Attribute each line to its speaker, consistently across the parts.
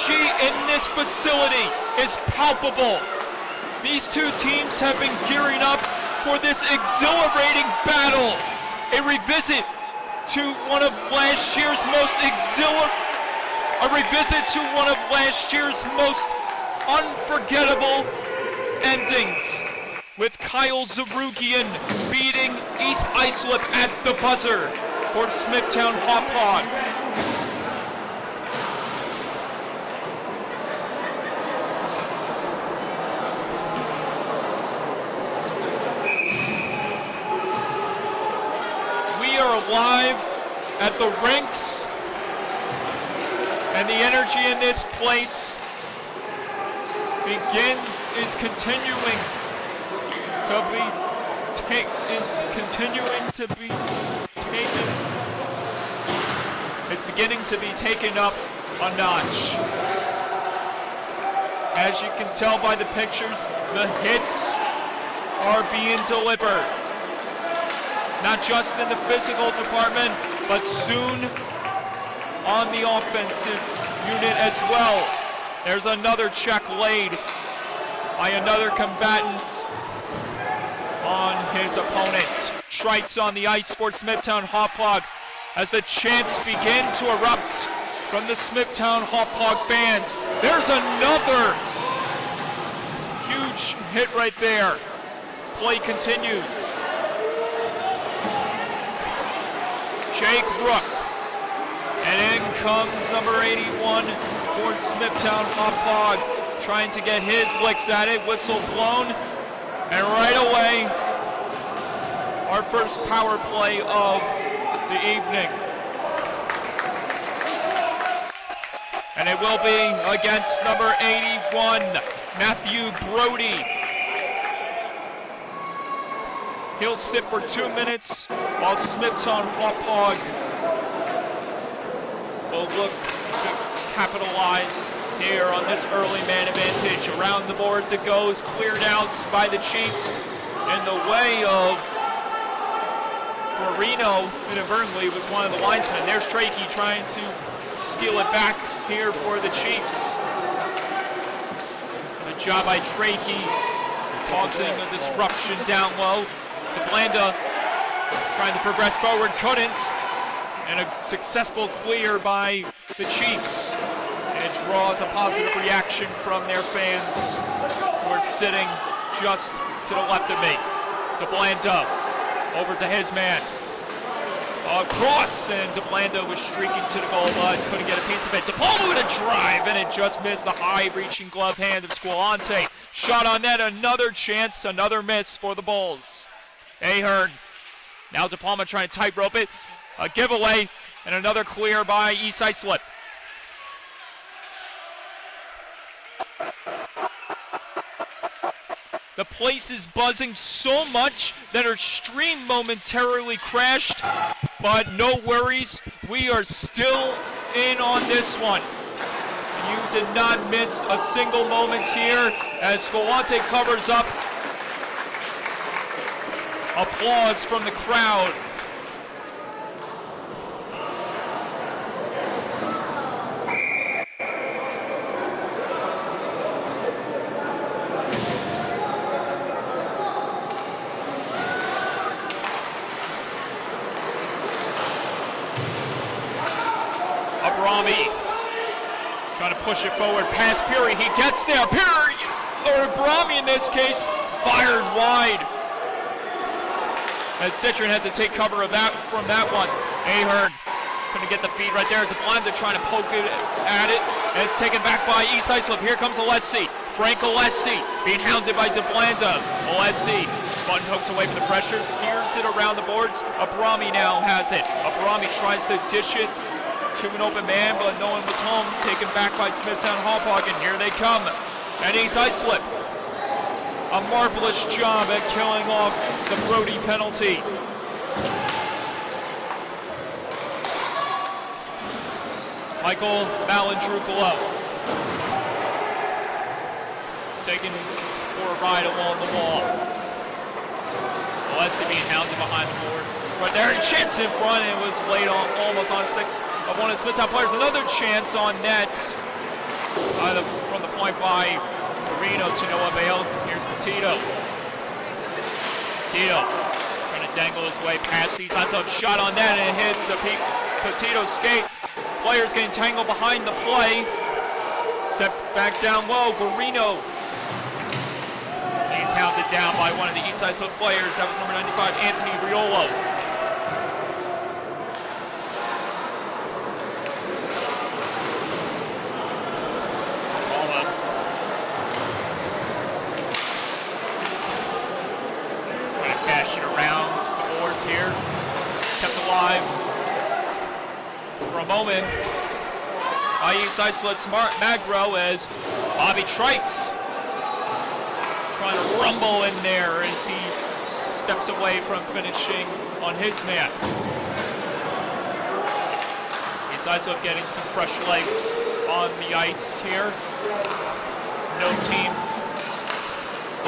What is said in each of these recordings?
Speaker 1: energy in this facility is palpable. These two teams have been gearing up for this exhilarating battle. A revisit to one of last year's most unforgettable endings, with Kyle Zarugian beating East Islip at the buzzer for Smithtown Hauppauge. We are live at the rinks, and the energy in this place is continuing to be taken up a notch. As you can tell by the pictures, the hits are being delivered. Not just in the physical department, but soon on the offensive unit as well. There's another check laid by another combatant on his opponent. Strikes on the ice for Smithtown Hauppauge as the chants begin to erupt from the Smithtown Hauppauge fans. There's another huge hit right there. Play continues. Jake Rook. And in comes number 81 for Smithtown Hauppauge, trying to get his licks at it. Whistle blown. And right away, our first power play of the evening. And it will be against number 81, Matthew Brody. He'll sit for 2 minutes while Smithtown Hauppauge will look to capitalize here on this early man advantage. Around the boards it goes, cleared out by the Chiefs in the way of Marino. Inadvertently was one of the linesmen. There's Trakey trying to steal it back here for the Chiefs. Good job by Trakey, causing a disruption down low. DeBlanda trying to progress forward, couldn't. And a successful clear by the Chiefs. And it draws a positive reaction from their fans who are sitting just to the left of me. DeBlanda over to his man. Across, and DeBlanda was streaking to the goal, but couldn't get a piece of it. DePalma with a drive, and it just missed the high-reaching glove hand of Squilante. Shot on net, another chance, another miss for the Bulls. Ahern. Now DePalma trying to tightrope it. A giveaway, and another clear by East Islip. The place is buzzing so much that our stream momentarily crashed, but no worries, we are still in on this one. You did not miss a single moment here as Squilante covers up. Applause from the crowd. Abrami trying to push it forward past Peary. He gets there. Peary, or Abrami in this case, fired wide. As Citron had to take cover of that from that one. Ahern couldn't get the feed right there. DeBlanda trying to poke it at it. And it's taken back by East Islip. Here comes Alessi. Frank Alessi being hounded by DeBlanda. Alessi button hooks away from the pressure, steers it around the boards. Abrami now has it. Abrami tries to dish it to an open man, but no one was home. Taken back by Smithtown Hauppauge, and here they come. And East Islip. A marvelous job at killing off the Brody penalty. Michael Malandrucolo taken for a ride along the wall. Alessi being hounded behind the board. Right there, a chance in front, and it was laid on almost on stick of one of the Smithtown players. Another chance on net From the point by Marino to no avail. Here's Petito. Petito trying to dangle his way past these lines. Shot on that and it hit the Petito's skate. Players getting tangled behind the play. Set back down low. Guarino. He's hounded down by one of the East Islip players. That was number 95, Anthony Riolo. Trying to cash it around the boards here. Kept alive for a moment by East Islip's Magro as Bobby Trites trying to rumble in there as he steps away from finishing on his man. East Islip getting some fresh legs on the ice here. No teams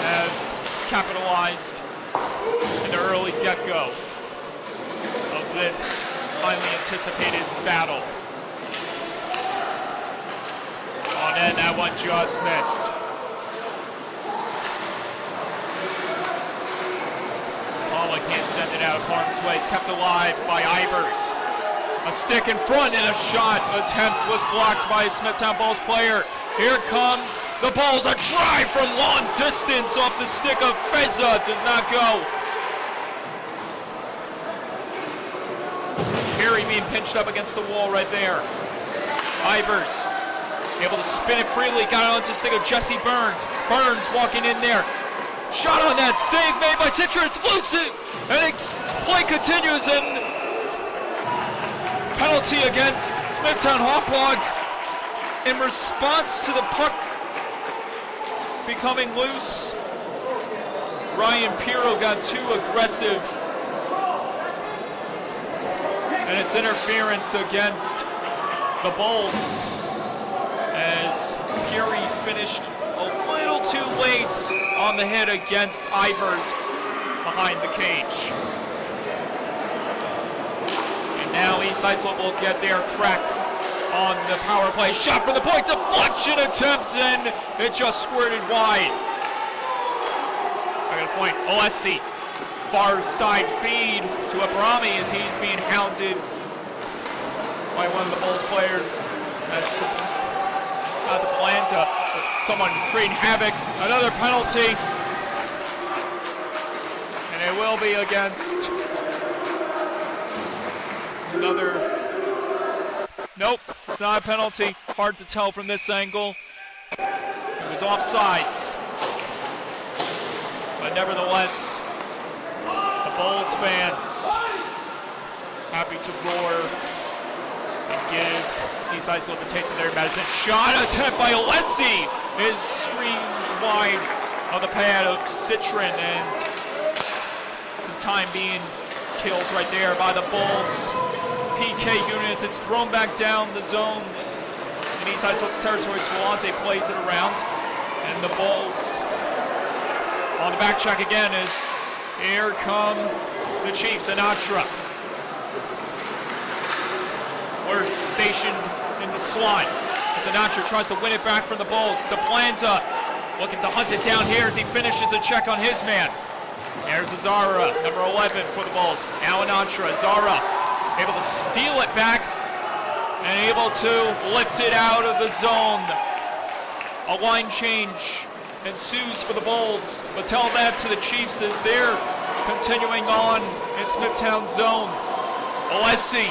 Speaker 1: have capitalized in the early get-go of this highly anticipated battle. Oh, and that one just missed. Can't send it out of harm's way. It's kept alive by Ivers. A stick in front and a shot attempt was blocked by a Smithtown Bulls player. Here comes the Bulls. A drive from long distance off the stick of Feza. Does not go. Perry being pinched up against the wall right there. Ivers able to spin it freely. Got it onto the stick of Jesse Burns. Burns walking in there. Shot on that, save made by Citron, it's elusive, and play continues, and penalty against Smithtown Hauppauge in response to the puck becoming loose. Ryan Pirro got too aggressive, and it's interference against the Bulls as Fury finished a little too late on the hit against Ivers behind the cage. And now East Islip will get their crack on the power play. Shot from the point, deflection attempt, and it just squirted wide. I got a point. Alessi, far side feed to Abrami as he's being hounded by one of the Bulls players. That's the Planta. Someone creating havoc. Another penalty. And it will be against another. Nope, it's not a penalty. Hard to tell from this angle. It was offsides. But nevertheless, the Bulls fans happy to roar and give East Islip a taste of their medicine. Shot attempt by Alessi is screened wide of the pad of Citron, and some time being killed right there by the Bulls. PK units, it's thrown back down the zone in East Islip's territory. Swalante plays it around, and the Bulls on the back check again as here come the Chiefs. Sinatra. We're stationed in the slot. Sinatra tries to win it back from the Bulls. DePlanta looking to hunt it down here as he finishes a check on his man. There's Zara, number 11 for the Bulls. Now Sinatra, Zara able to steal it back and able to lift it out of the zone. A line change ensues for the Bulls, but tell that to the Chiefs as they're continuing on in Smithtown zone. Alessi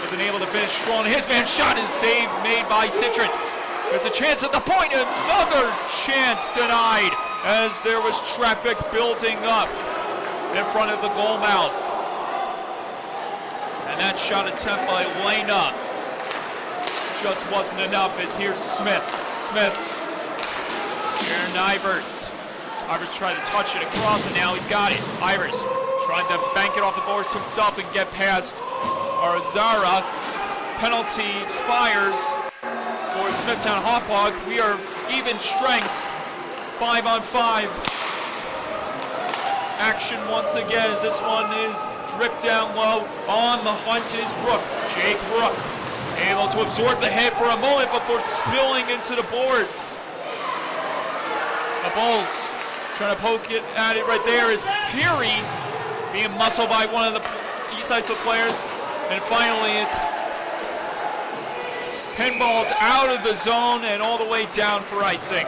Speaker 1: been able to finish strong. His man shot is saved, made by Citron. There's a chance at the point, another chance denied as there was traffic building up in front of the goal mouth. And that shot attempt by Lena just wasn't enough as here's Smith. Here in Ivers. Ivers tried to touch it across and now he's got it. Ivers trying to bank it off the boards to himself and get past Zara. Penalty expires for Smithtown Hauppauge. We are even strength, 5-on-5 action once again as this one is dripped down low. On the hunt is Rook, Jake Rook. Able to absorb the hit for a moment before spilling into the boards. The Bulls trying to poke it at it right there is Peary being muscled by one of the East Islip players. And finally it's pinballed out of the zone and all the way down for icing.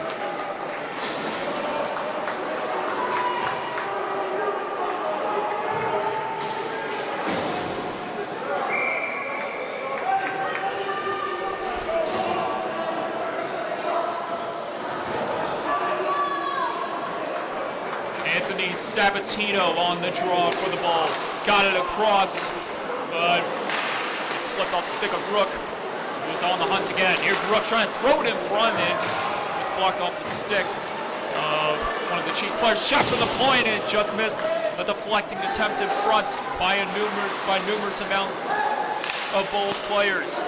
Speaker 1: Anthony Sabatino on the draw for the Bulls. Got it across, but it slipped off the stick of Rook, who's on the hunt again. Here's Rook trying to throw it in front, and it's blocked off the stick of one of the Chiefs players. Shot from the point, and it just missed a deflecting attempt in front by numerous amount of Bulls players.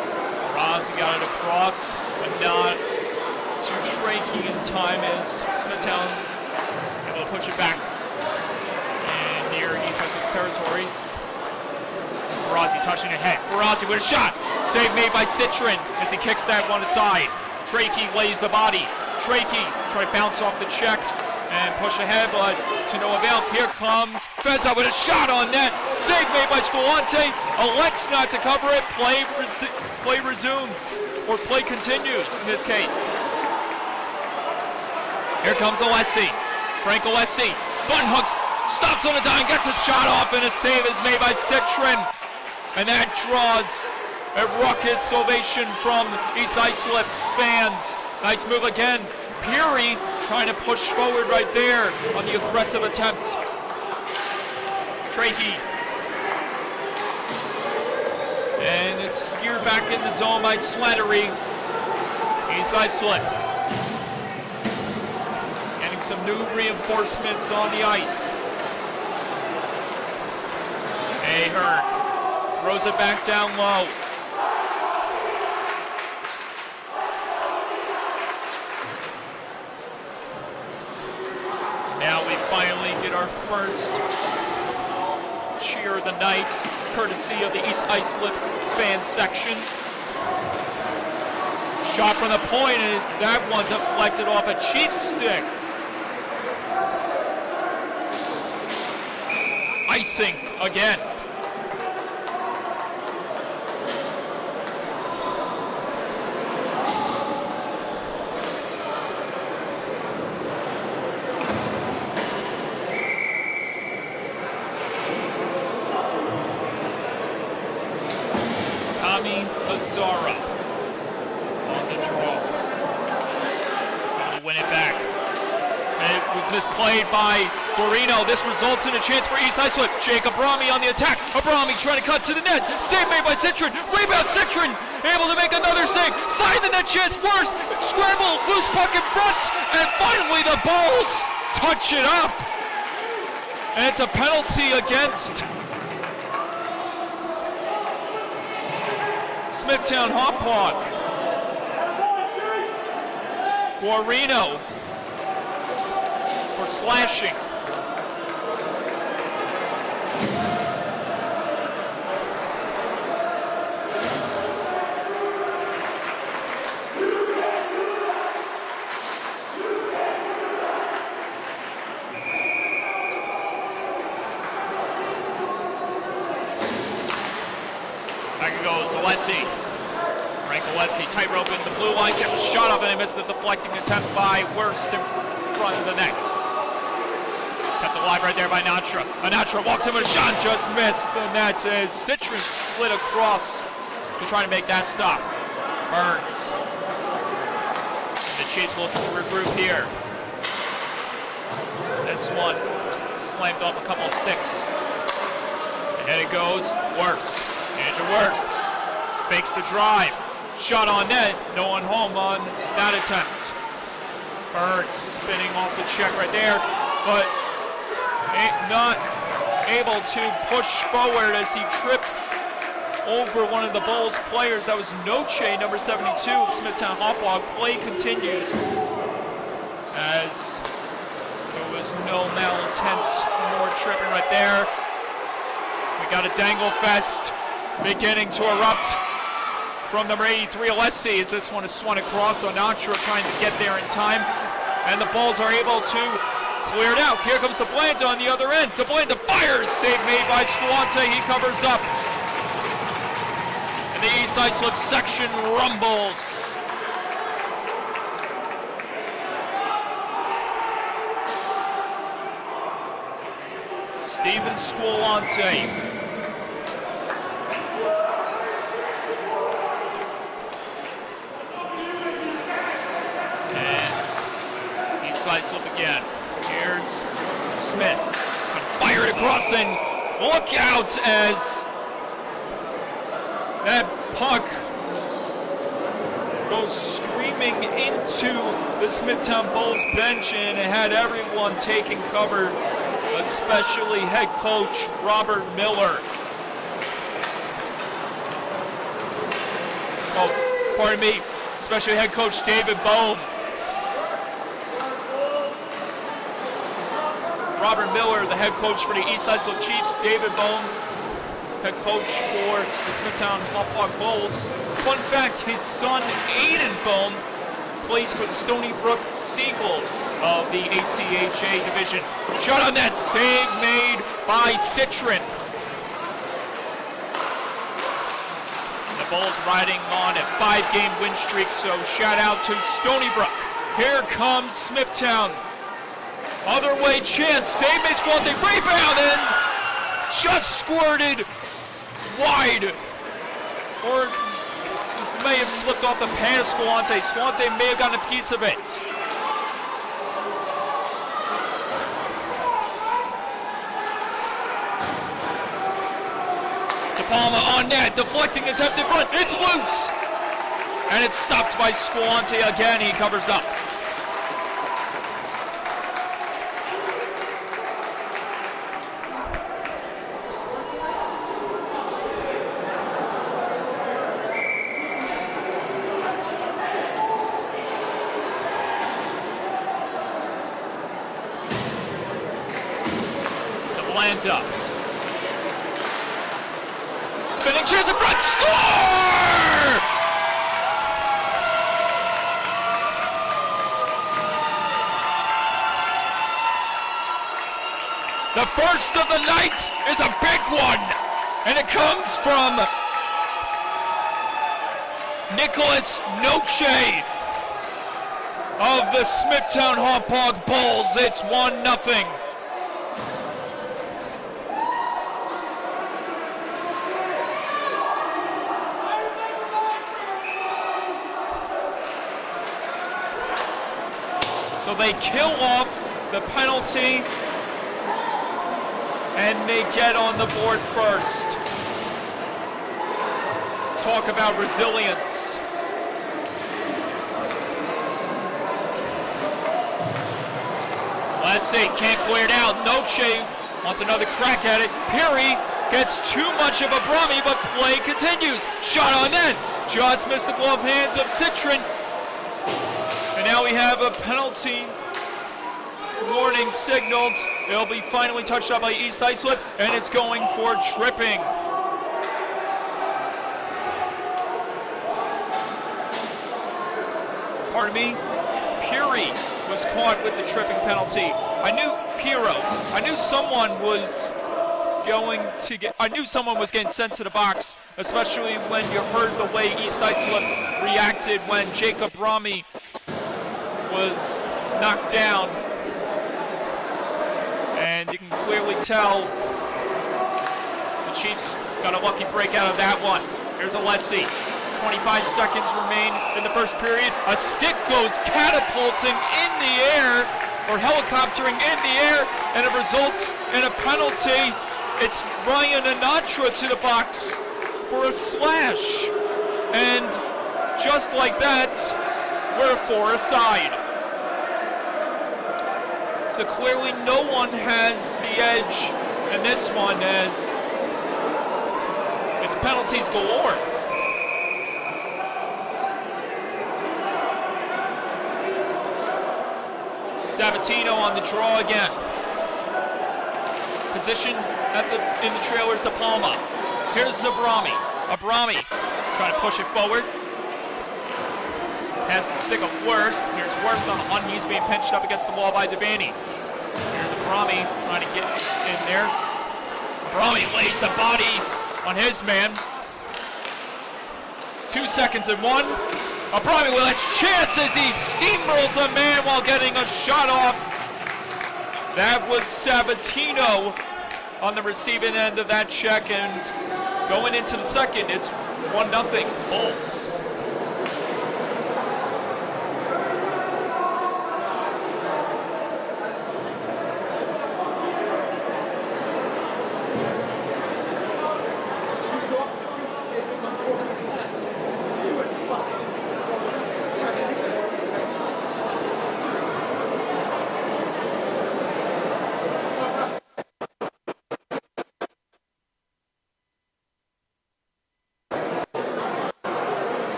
Speaker 1: Rozzi got it across, but not too Trachey in time as Smithtown able to push it back. And near East Essex territory. Rozzi touching ahead. Rozzi with a shot. Save made by Citron as he kicks that one aside. Trachey lays the body. Trachey trying to bounce off the check and push ahead, but to no avail. Here comes Feza with a shot on net. Save made by Scolante. Elects not to cover it. Play resumes, or play continues in this case. Here comes Alessi. Frank Alessi. Button hooks. Stops on a dime. Gets a shot off, and a save is made by Citron. And that draws a raucous ovation from East Islip fans. Nice move again. Peary trying to push forward right there on the aggressive attempt. Trachey. And it's steered back in the zone by Slattery. East Islip getting some new reinforcements on the ice. Ahern throws it back down low. Now we finally get our first cheer of the night, courtesy of the East Islip fan section. Shot from the point, and that one deflected off a Chiefs stick. Icing again. Zara on the draw. Trying to win it back. And it was misplayed by Guarino. This results in a chance for East Islip. Jake Abrami on the attack. Abrami trying to cut to the net. Save made by Citron. Rebound Citron. Able to make another save. Side the net chance first. Scramble. Loose puck in front. And finally the Bulls touch it up. And it's a penalty against Smithtown Hauppauge. Guarino for slashing. Back it goes, Alessi. Frank Alessi, tightrope in the blue line, gets a shot off, and he missed the deflecting attempt by Worst in front of the net. Kept alive right there by Natra. Natra walks in with a shot, just missed the net as Citron slid across to try to make that stop. Burns. The Chiefs looking to regroup here. This one slammed off a couple of sticks. And it goes, Worst. Andrew Worst fakes the drive. Shot on net. No one home on that attempt. Burns spinning off the check right there, but not able to push forward as he tripped over one of the Bulls players. That was Noche, number 72 of Smithtown Hauppauge. Play continues as there was no malintent, more tripping right there. We got a dangle fest beginning to erupt from number 83, Alessi, as this one is swung across. Onatra trying to get there in time, and the Bulls are able to clear it out. Here comes DeBlanda on the other end. DeBlanda fires, save made by Squante, he covers up. And the East Islip section rumbles. Steven Squante. And East Islip again. Here's Smith. Fired across, and look out as that puck goes screaming into the Smithtown Bulls bench, and it had everyone taking cover, especially head coach Robert Miller. Oh, pardon me, especially head coach David Bohm. Robert Miller, the head coach for the East Islip Chiefs. David Bohm, head coach for the Smithtown Hauppauge Bulls. Fun fact, his son Aiden Bohm plays for the Stony Brook Seagulls of the ACHA division. Shot on that, save made by Citron. The Bulls riding on a 5-game win streak, so shout out to Stony Brook. Here comes Smithtown. Other way chance, save made Squante, rebound, and just squirted wide. Or may have slipped off the pan of Squante. Squante may have gotten a piece of it. De Palma on net, deflecting attempt in front, it's loose! And it's stopped by Squante again, he covers up. Up. Spinning chance in front, score! The first of the night is a big one, and it comes from Nicholas Noche of the Smithtown Hauppauge Bulls. It's 1-0. So they kill off the penalty, and they get on the board first. Talk about resilience. Let's see, can't clear it out. Noche wants another crack at it. Peary gets too much of a Brummy, but play continues. Shot on net, just missed the glove hands of Citron. And now we have a penalty warning signaled. It'll be finally touched up by East Islip, and it's going for tripping. Pardon me? Peary was caught with the tripping penalty. I knew someone was getting sent to the box, especially when you heard the way East Islip reacted when Jacob Brummy was knocked down, and you can clearly tell the Chiefs got a lucky break out of that one. Here's Alessi. 25 seconds remain in the first period. A stick goes catapulting in the air, or helicoptering in the air, and it results in a penalty. It's Ryan Onatra to the box for a slash, and just like that, we're 4 aside. So clearly no one has the edge in this one, as it's penalties galore. Sabatino on the draw again. Position in the trailers, De Palma. Here's Abrami. Abrami trying to push it forward. Pass the stick of Worst. Here's Worst on the hunt. He's being pinched up against the wall by Devaney. Here's Abrami trying to get in there. Abrami lays the body on his man. 2 seconds and one. Abrami with his chance as he steamrolls a man while getting a shot off. That was Sabatino on the receiving end of that check, and going into the second, it's 1-0 Bulls.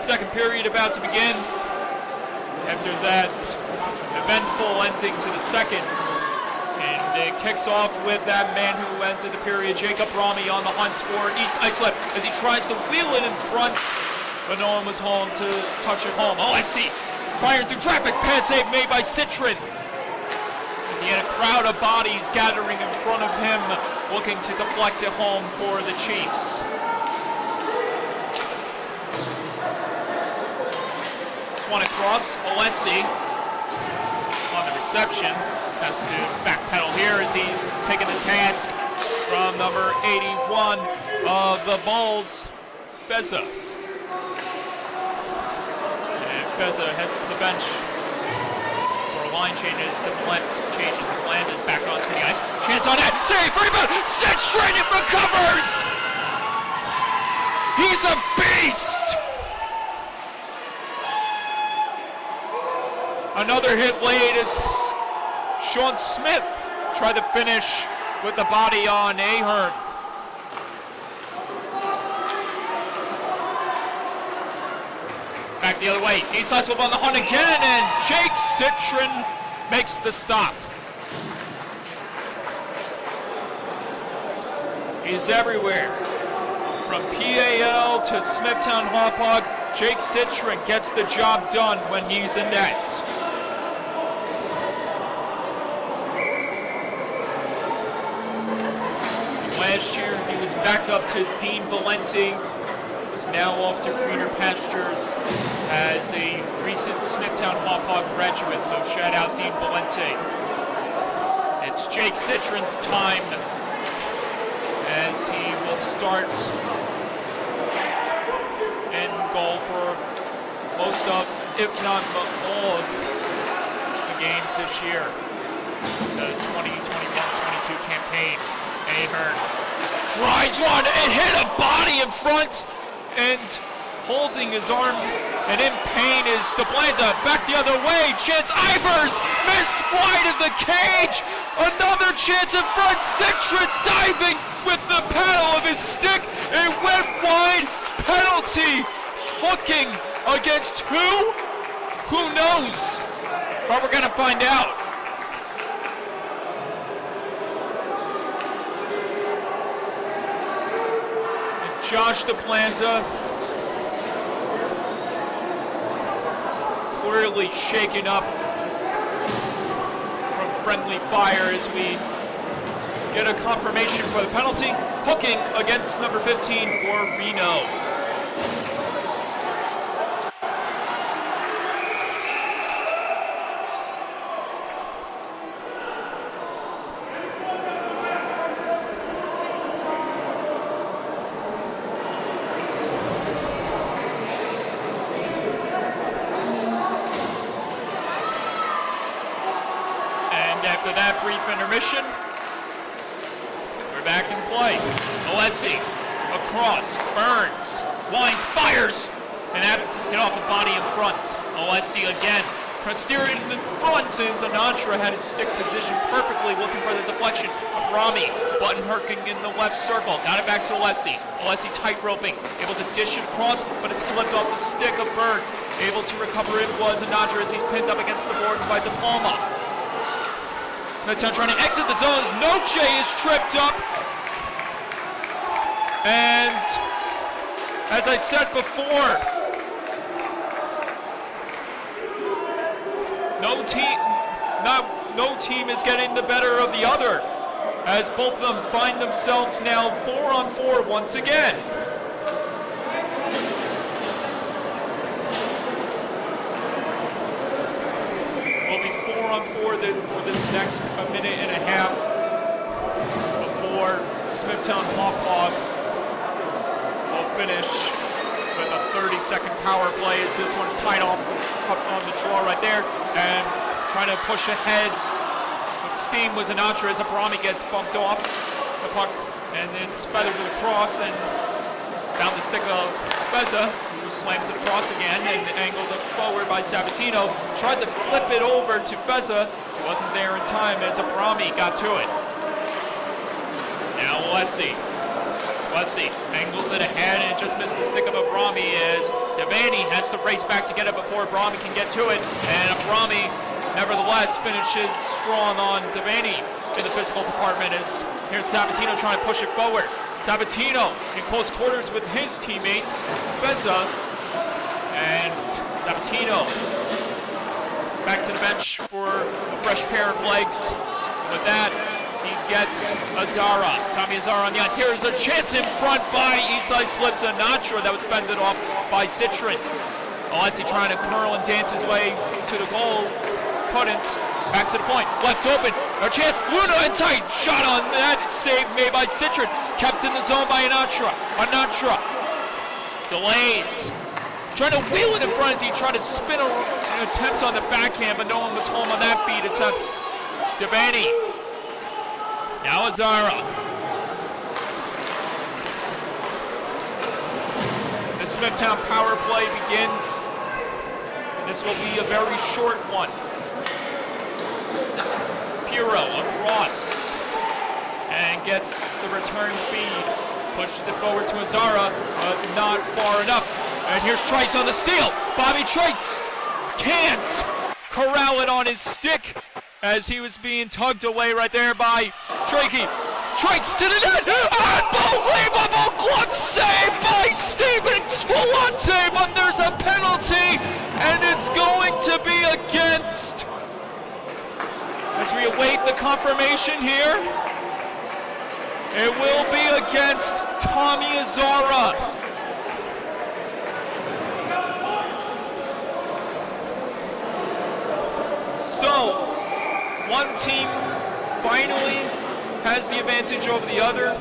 Speaker 1: Second period about to begin. After that eventful ending to the second. And it kicks off with that man who entered the period, Jacob Rami, on the hunt for East Islip as he tries to wheel it in front, but no one was home to touch it home. Oh, I see. Firing through traffic. Pad save made by Citron. As he had a crowd of bodies gathering in front of him, looking to deflect it home for the Chiefs. One across, Alessi on the reception. Has to backpedal here as he's taking the task from number 81 of the Bulls, Feza. And Feza heads to the bench for line changes. The land is back onto the ice. Chance on that, save, rebound, Citron, it recovers! He's a beast! Another hit laid as Sean Smith tried to finish with the body on Ahern. Back the other way. East Islip on the hunt again, and Jake Citron makes the stop. He's everywhere. From PAL to Smithtown Hauppauge, Jake Citron gets the job done when he's in net. Last year, he was back up to Dean Valenti, who's now off to greener pastures as a recent Smithtown Hauppauge graduate, so shout out Dean Valenti. It's Jake Citron's time as he will start in goal for most of, if not all of, the games this year. The 2021-22 campaign. Ahern drives one and hit a body in front, and holding his arm and in pain is DeBlanda. Back the other way, chance Ivers missed wide of the cage. Another chance in front, Citron diving with the paddle of his stick. It went wide, penalty, hooking against who? Who knows? But we're gonna find out. Josh DePlanta clearly shaken up from friendly fire as we get a confirmation for the penalty. Hooking against number 15 for Reno. After that brief intermission, we're back in play. Alessi, across, Burns, winds, fires, and that hit off a body in front. Alessi again, steer it in the front as Anantra had his stick positioned perfectly, looking for the deflection. Abrami, button hurking in the left circle, got it back to Alessi. Alessi tight roping, able to dish it across, but it slipped off the stick of Burns. Able to recover it was Anantra as he's pinned up against the boards by DePalma. Smithtown trying to exit the zones. Noche is tripped up. And as I said before, no team is getting the better of the other, as both of them find themselves now 4-on-4 once again. For this next minute and a half before Smithtown Hauppauge will finish with a 30-second power play as this one's tied off on the draw right there, and trying to push ahead with steam was Anantra as Abrami gets bumped off the puck, and it's feathered to the cross and down the stick of Feza, who slams it across again and angled it forward by Sabatino. Tried to flip it over to Feza. He wasn't there in time as Abrami got to it. Now Alessi angles it ahead and just missed the stick of Abrami as Devaney has to race back to get it before Abrami can get to it. And Abrami, nevertheless, finishes strong on Devaney in the physical department as here's Sabatino trying to push it forward. Sabatino in close quarters with his teammates, Feza, and Sabatino back to the bench for a fresh pair of legs. With that, he gets Azara. Tommy Azara on the ice. Here's a chance in front by Islip to Anantra that was fended off by Citron. Alessi trying to curl and dance his way to the goal. Couldn't. Back to the point. Left open. A chance. Luna in tight. Shot on that. Save made by Citron. Kept in the zone by Anantra. Anantra delays. Trying to wheel it in front as he tried to spin an attempt on the backhand, but no one was home on that feed attempt. Devaney. Now Azara. The Smithtown power play begins. And this will be a very short one. Piro across and gets the return feed. Pushes it forward to Azara, but not far enough. And here's Trites on the steal. Bobby Trites can't corral it on his stick as he was being tugged away right there by Trakey. Trites to the net. Unbelievable glove save by Stephen Squilante, but there's a penalty, and it's going to be against. As we await the confirmation here, it will be against Tommy Azara. So, one team finally has the advantage over the other,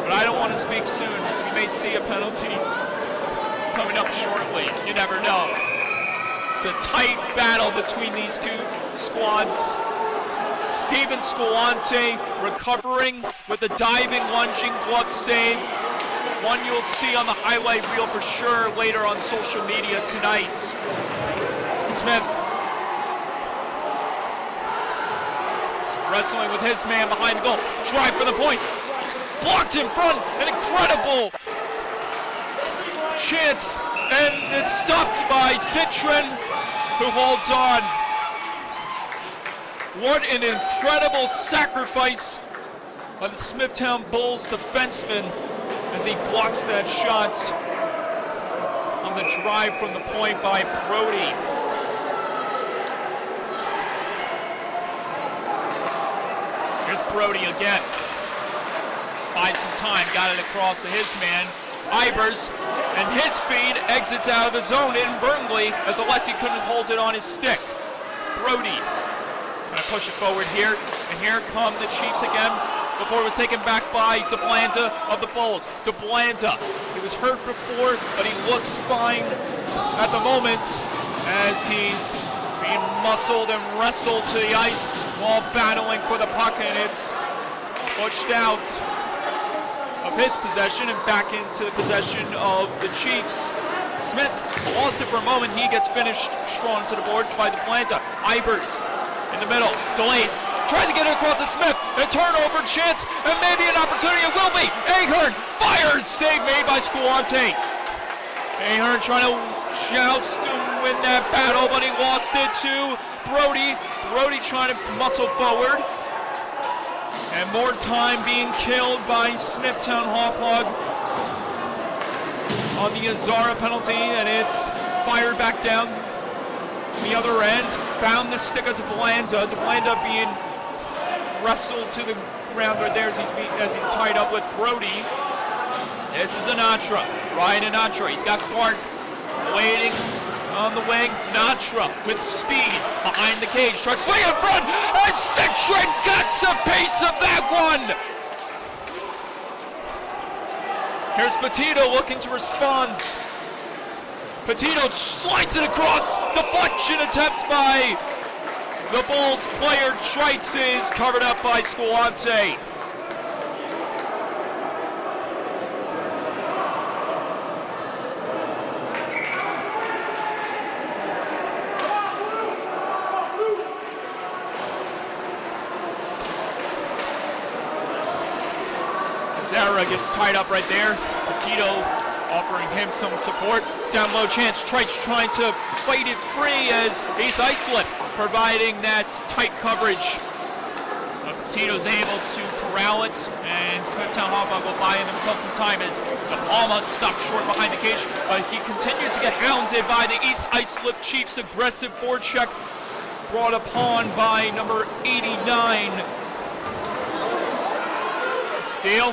Speaker 1: but I don't want to speak soon. We may see a penalty coming up shortly. You never know. It's a tight battle between these two squads. Steven Squilante recovering with a diving, lunging glove save. One you'll see on the highlight reel for sure later on social media tonight. Smith wrestling with his man behind the goal. Drive for the point. Blocked in front. An incredible chance. And it's stopped by Citron, who holds on. What an incredible sacrifice by the Smithtown Bulls defenseman as he blocks that shot on the drive from the point by Brody. Here's Brody again. Buys some time, got it across to his man, Ivers, and his feed exits out of the zone inadvertently as Alessi couldn't hold it on his stick. Brody trying to push it forward here, and here come the Chiefs again before it was taken back by DeBlanda of the Bulls. DeBlanda, he was hurt before, but he looks fine at the moment as he's being muscled and wrestled to the ice while battling for the puck, and it's pushed out of his possession and back into the possession of the Chiefs. Smith lost it for a moment. He gets finished strong to the boards by DeBlanda. Ivers in the middle, delays, trying to get it across to Smith. A turnover chance, and maybe an opportunity. It will be. Ahern fires, save made by Squante. Ahern trying to joust to win that battle, but he lost it to Brody. Brody trying to muscle forward. And more time being killed by Smithtown Hauppauge on the Azara penalty, and it's fired back down the other end. Found the stick of DeBlanda. DeBlanda being wrestled to the ground right there as he's tied up with Brody. This is Anatra. Ryan Anatra. He's got Clark waiting on the wing. Natra with speed behind the cage. Tries to swing in front, and Citron got a piece of that one. Here's Petito looking to respond. Petito slides it across. Deflection attempt by the Bulls player. Trites is covered up by Squante. Zara gets tied up right there. Petito offering him some support. Down low chance. Trites trying to fight it free as Islip providing that tight coverage. But Petito's able to corral it, and Smithtown Hauppauge will buy themselves some time as DePalma stopped short behind the cage, but he continues to get hounded by the East Islip Chiefs. Aggressive forecheck brought upon by number 89. Steal.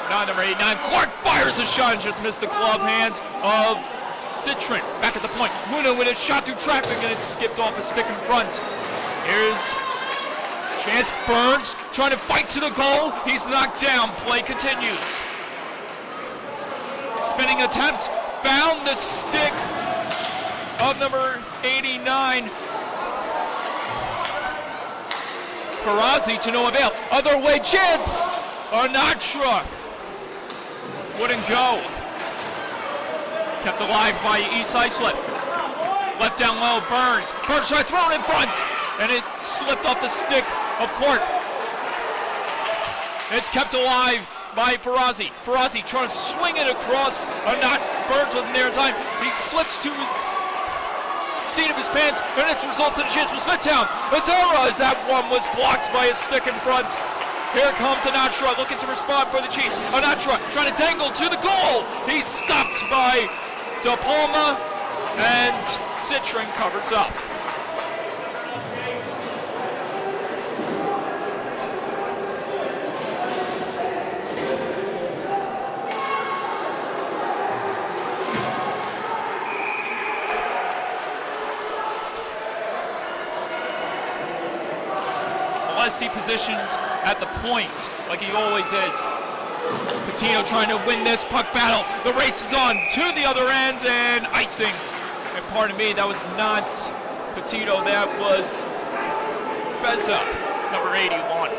Speaker 1: Not number 89. Clark fires a shot and just missed the glove hand of Citron. Back at the point. Luna with a shot through traffic, and it skipped off a stick in front. Here's chance. Burns trying to fight to the goal. He's knocked down. Play continues. Spinning attempt. Found the stick of number 89. Perazzi to no avail. Other way chance. Anatra wouldn't go. Kept alive by East Islip. Left down low, Burns. Burns tried to throw it in front, and it slipped off the stick of Clark. It's kept alive by Perazzi. Perazzi trying to swing it across. Burns wasn't there in time. He slips to his seat of his pants, and this results in a chance for Smithtown. Azara as that one was blocked by a stick in front. Here comes Anatra looking to respond for the Chiefs. Anatra trying to dangle to the goal. He's stopped by DePalma, and Citron covers up. Alessi positioned at the point, like he always is. Petito trying to win this puck battle. The race is on to the other end, and icing. And pardon me, that was not Petito, that was Beza, number 81.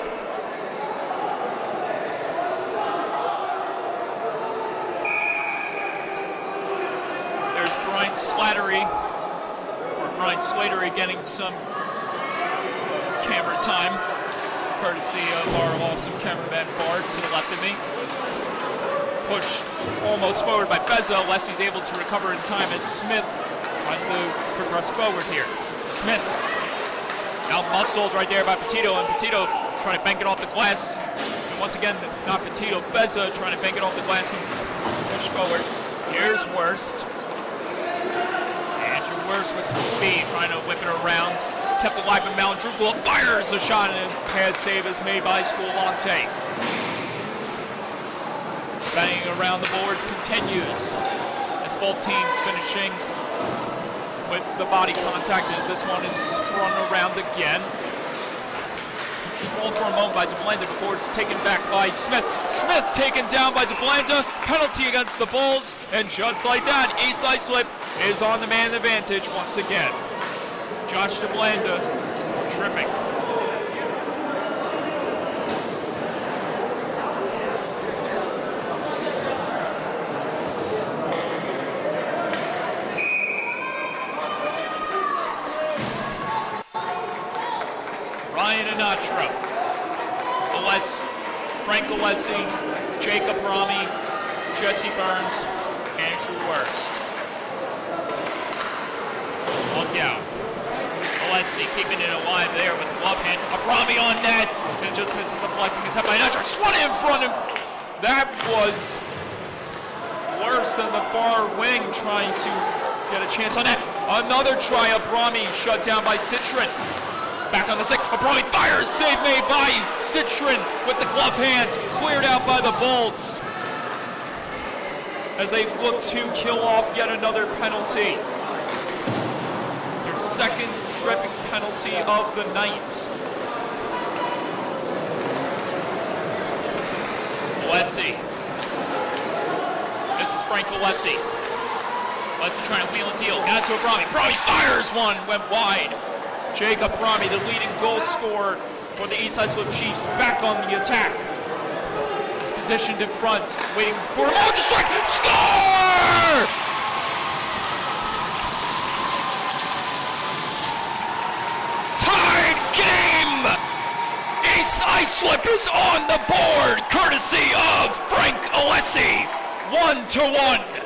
Speaker 1: There's Brian Slattery getting some camera time, courtesy of our awesome cameraman Bart to the left of me. Pushed almost forward by Beza. Leslie's able to recover in time as Smith tries to progress forward here. Smith out muscled right there by Petito, and Petito trying to bank it off the glass. once again, not Petito. Feza trying to bank it off the glass and push forward. Here's Worst. Andrew Worst with some speed, trying to whip it around. Kept alive with Malandrupula. Fires a shot, and a pad save is made by Scolante. Banging around the boards continues as both teams finishing with the body contact as this one is run around again. Controlled for a moment by DeBlanda before it's taken back by Smith. Smith taken down by DeBlanda. Penalty against the Bulls. And just like that, East Islip is on the man advantage once again. Josh DeBlanda tripping. Ryan Anatro, Frank Alessi, Jacob Rami, Jesse Burns, Andrew Worst. Look out. Alessi keeping it alive there with the left hand. Rami on net, and just misses the deflecting attempt by Anatro. Swung in front of him. That was worse than the far wing trying to get a chance on that. Another try of Rami shut down by Citron. Back on the stick, Abrami fires, save made by Citron with the glove hand, cleared out by the Bulls as they look to kill off yet another penalty. Their second tripping penalty of the night. Alessi. This is Frank Alessi. Alessi trying to wheel and deal, got to Abrami. Abrami fires one, went wide. Jacob Rami, the leading goal scorer for the East Islip Chiefs, back on the attack. He's positioned in front, waiting for a moment to strike. Score! Tied game! East Islip is on the board, courtesy of Frank Alessi. 1-1.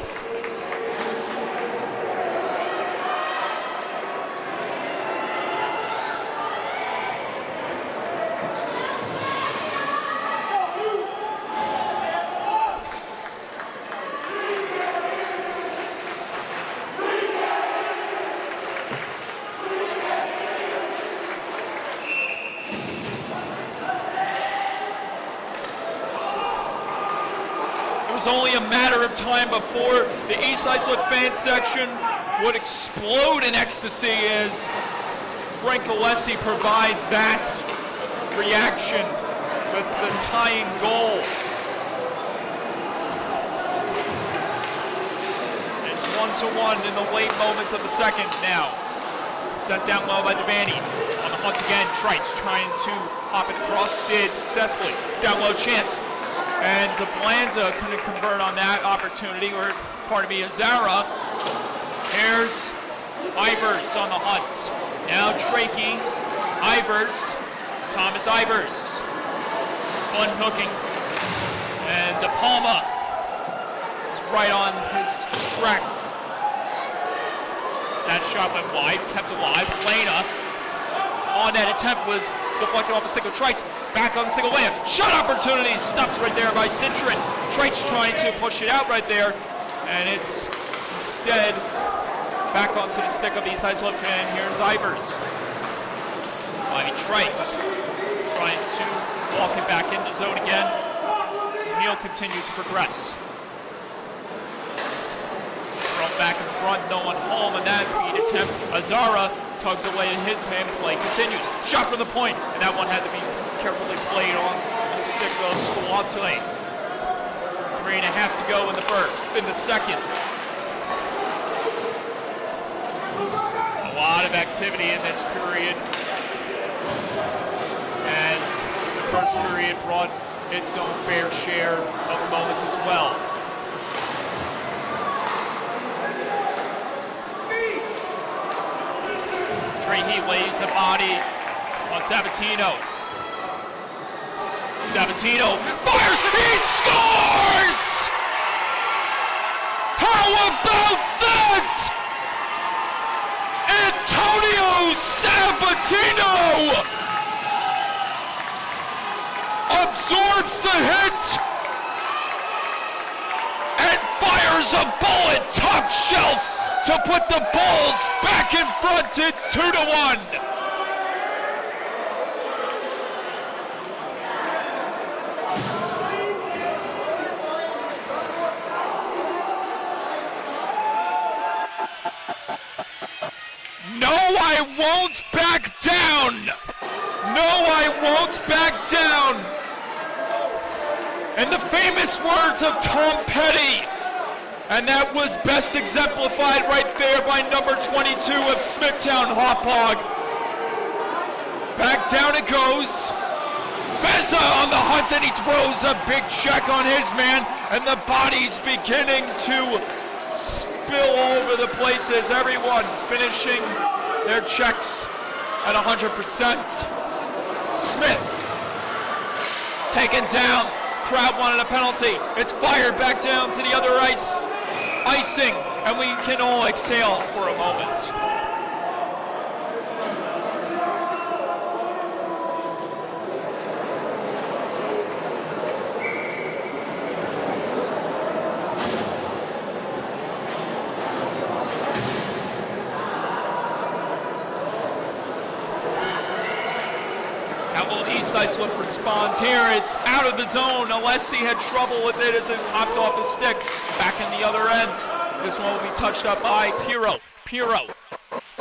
Speaker 1: Only a matter of time before the East Islip fan section would explode in ecstasy as Frank Alessi provides that reaction with the tying goal. It's 1-1 in the late moments of the second now. Sent down low by Devaney. On the hunt again, Trice trying to hop it across, did successfully. Down low chance. And DeBlanda couldn't convert on that opportunity, or pardon me, Azara. Here's Ivers on the hunt. Now Trakey, Ivers, Thomas Ivers. Unhooking. And De Palma is right on his track. That shot went wide, kept alive. Lena on that attempt was deflected off a stick of Trice. Back on the single layup. Shot opportunity stopped right there by Citron. Trice trying to push it out right there. And it's instead back onto the stick of East Islip. And here's Ivers. Trice trying to walk it back into zone again. He'll continue to progress. Thrown back in front, no one home on that feed attempt. Azara tugs away at his man. Play continues. Shot from the point, and that one had to be carefully played on the stick of Scolante. 3.5 to go in the second. A lot of activity in this period as the first period brought its own fair share of moments as well. Trahey lays the body on Sabatino. Sabatino fires, he scores! How about that? Antonio Sabatino absorbs the hit and fires a bullet top shelf to put the Bulls back in front. It's 2-1. No, I won't back down. No, I won't back down. And the famous words of Tom Petty. And that was best exemplified right there by number 22 of Smithtown Hauppauge. Back down it goes. Beza on the hunt, and he throws a big check on his man, and the body's beginning to spill all over the place as everyone finishing their checks at 100%. Smith taken down. Crowd wanted a penalty. It's fired back down to the other icing, and we can all exhale for a moment. How will Islip respond here? It's out of the zone. Alessi had trouble with it as it hopped off his stick. Back in the other end. This one will be touched up by Piro. Piro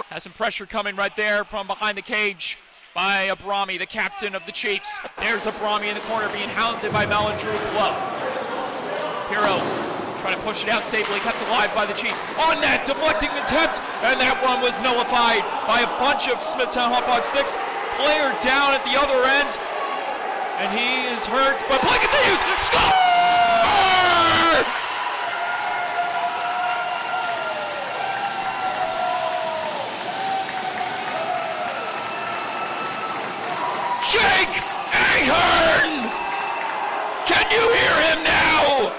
Speaker 1: has some pressure coming right there from behind the cage by Abrami, the captain of the Chiefs. There's Abrami in the corner being hounded by Malandrew below. Piro trying to push it out safely, kept alive by the Chiefs. On net, deflecting the attempt, and that one was nullified by a bunch of Smithtown Hauppauge sticks. Player down at the other end, and he is hurt, but play continues. Score! Jake Ahern! Can you hear him now?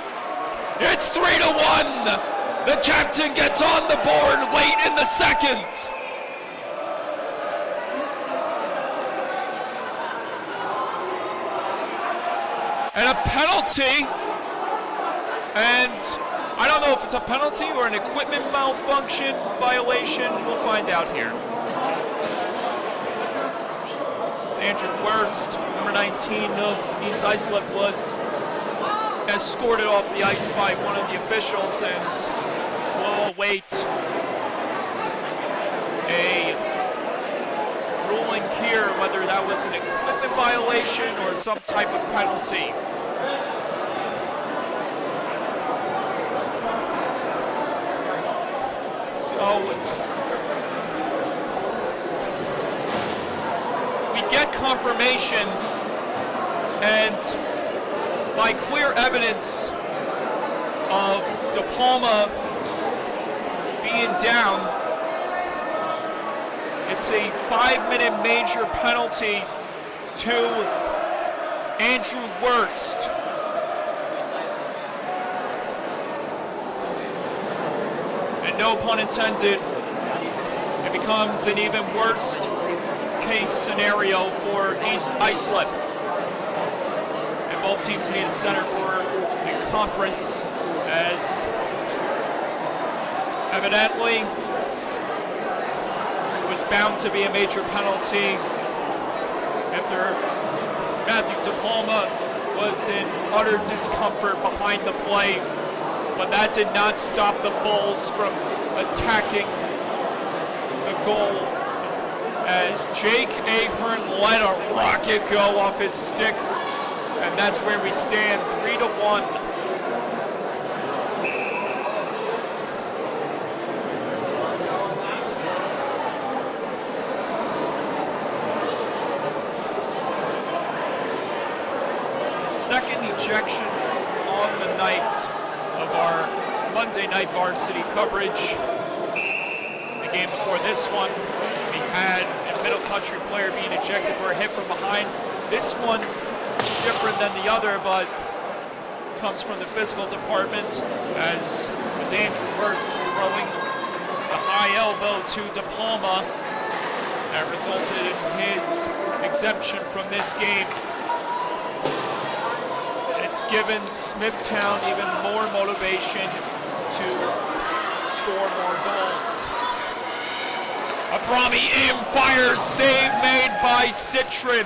Speaker 1: It's 3-1. The captain gets on the board late in the second. And a penalty, and I don't know if it's a penalty or an equipment malfunction violation. We'll find out here. It's Andrew Wurst, number 19 of East Islip, was escorted off the ice by one of the officials, and we'll await a ruling here whether that was an equipment violation or some type of penalty. So we get confirmation, and by clear evidence of De Palma being down, it's a 5-minute major penalty to Andrew Wurst. And no pun intended, it becomes an even worse case scenario for East Islip. And both teams need a center for the conference, as evidently was bound to be a major penalty after Matthew De Palma was in utter discomfort behind the play, but that did not stop the Bulls from attacking the goal as Jake Ahern let a rocket go off his stick, and that's where we stand, 3-1. Second ejection on the night of our Monday night varsity coverage. The game before this one, we had a Middle Country player being ejected for a hit from behind. This one different than the other, but comes from the physical department, as Andrew Wurst throwing a high elbow to De Palma that resulted in his exemption from this game. it's given Smithtown even more motivation to score more goals. Abrami in, fires, save made by Citron.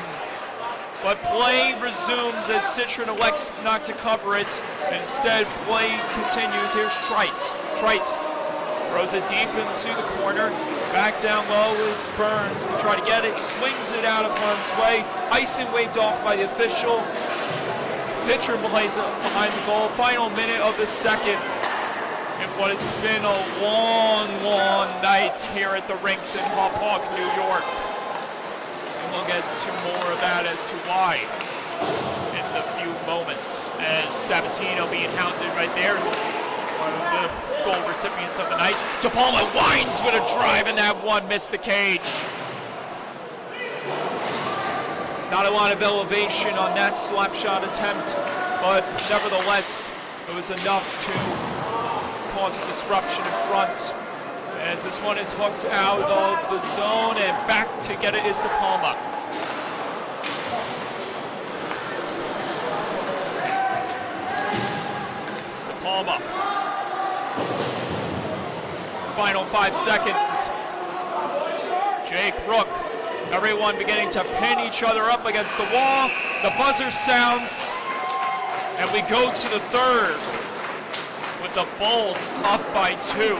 Speaker 1: But play resumes as Citron elects not to cover it. Instead, play continues. Here's Trites. Trites throws it deep into the corner. Back down low is Burns to try to get it. Swings it out of harm's way. Icing waved off by the official. Citron plays behind the goal. Final minute of the second. In what it's been a long, long night here at the rinks in Hauppauge, New York. And we'll get to more of that as to why in a few moments. As Sabatino being hounded right there. One of the goal recipients of the night. DePalma winds with a drive, and that one missed the cage. Not a lot of elevation on that slap shot attempt, but nevertheless, it was enough to cause a disruption in front. As this one is hooked out of the zone, and back to get it is DePalma. DePalma. Final 5 seconds. Jake Rook. Everyone beginning to pin each other up against the wall. The buzzer sounds, and we go to the third with the Bulls up by 2.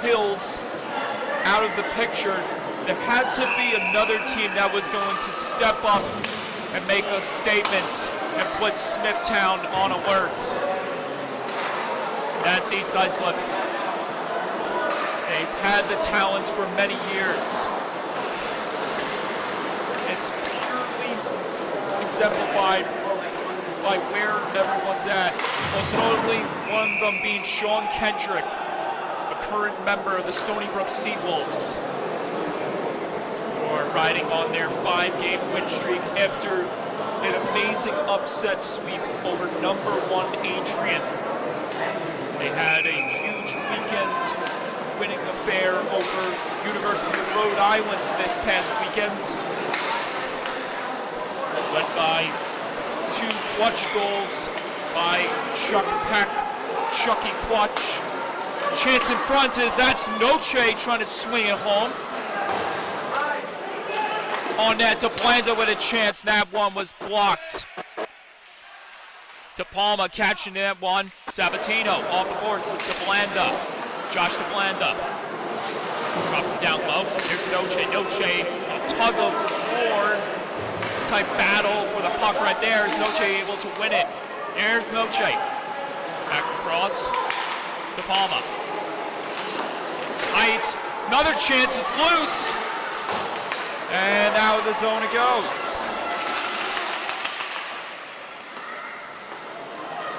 Speaker 1: Hills out of the picture, there had to be another team that was going to step up and make a statement and put Smithtown on alert. That's East Islip. They've had the talent for many years. It's purely exemplified by where everyone's at. Most notably, one of them being Sean Kendrick, current member of the Stony Brook Seawolves, who are riding on their 5-game win streak after an amazing upset sweep over number 1 Adrian. They had a huge weekend winning affair over University of Rhode Island this past weekend, led by 2 clutch goals by Chuck Peck, Chucky Clutch. Chance in front is, that's Noche trying to swing it home. On that, DePlanda with a chance. That one was blocked. DePalma catching that one. Sabatino off the boards with DePlanda. Josh DePlanda drops it down low. There's Noche. Noche, a tug of war type battle for the puck right there. Is Noche able to win it? There's Noche. Back across. DePalma. Tight. Another chance, it's loose. And out of the zone it goes.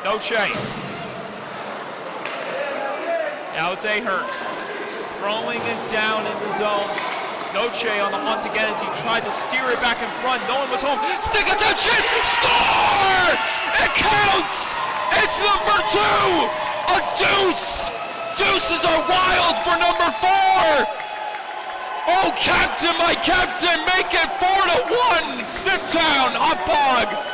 Speaker 1: Noche. Now it's Ahern. Throwing it down in the zone. Noche on the hunt again as he tried to steer it back in front. No one was home. Stick it to chance. Score! It counts! It's number 2! A deuce! Deuces are wild for number 4! Oh, captain, my captain, make it 4-1! Smithtown Hauppauge!